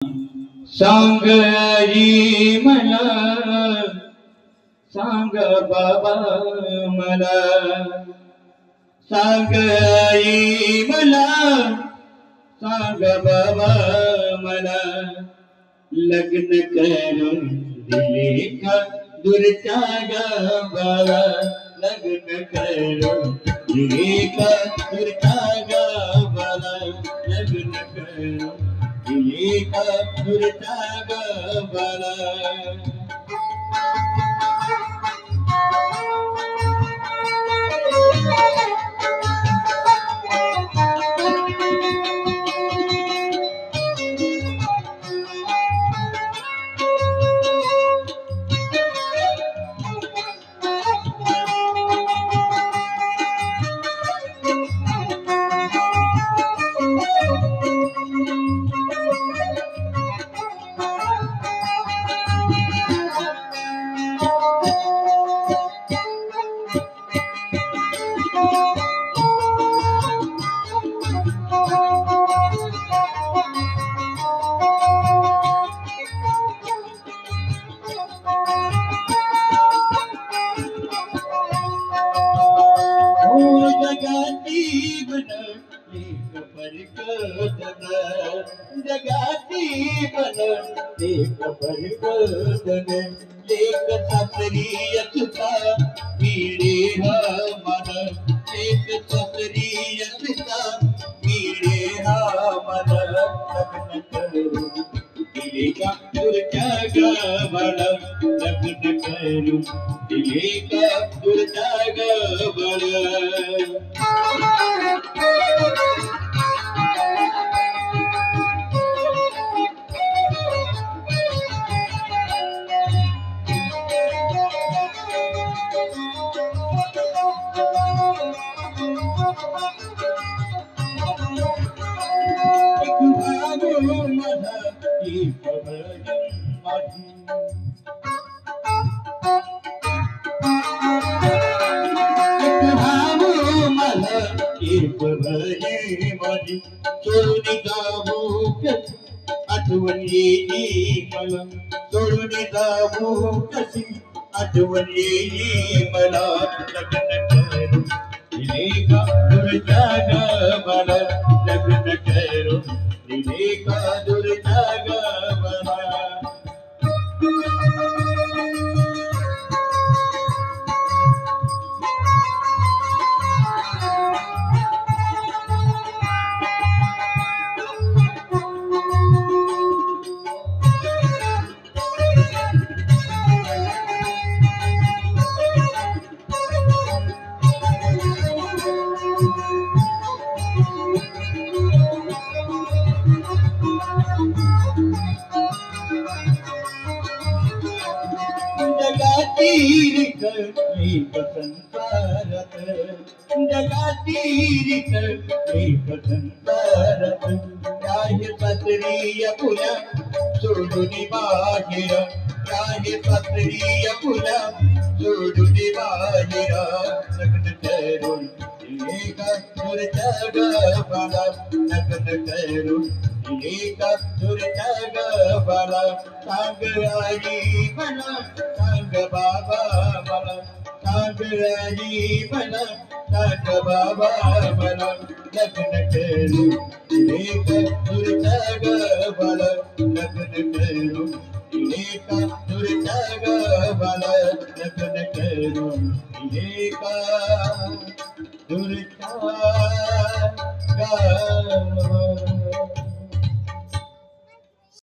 सांग आई मला, सांग बाबा मला, सांग आई मला, सांग बाबा मला, लग्न करून दिले का दूरच्या गावाला, लग्न करून दिले का दूरच्या गावाला, लग्न करून दिले का दूरच्या गावाला. जगाती बन एक बरकतन, जगाती बन एक बरकतन, लेक सासरी असता भिडे हा मन, लेक सासरी असता भिडे हा मन, लग्न करून दिले का दूरच्या गावाला, लग्न करून दिले का दूरच्या गावाला. सोडून जाऊ कशी आठवण येई मला, सोडून जाऊ कशी आठवण येई मला, लग्न करून दिले का दूरच्या गावाला, लग्न करून दिले का दूरच्या गावाला. जगाती एक संसारात, जगाती एक संसारात, काय सासरी पुण्या सोडून बाहेर, काय सासरी पुण्या सोडून बाहेर, लग्न करून दिले का दूरच्या गावाला, लग्न करून दिले का दूरच्या गावाला. सांग आई मला, सांग बाबा मला, सांग आई मला, सांग बाबा मला, लग्न करून दिले का दूरच्या गावाला, लग्न करून दिले का दूरच्या गावाला, लग्न करून दिले का दूरच्या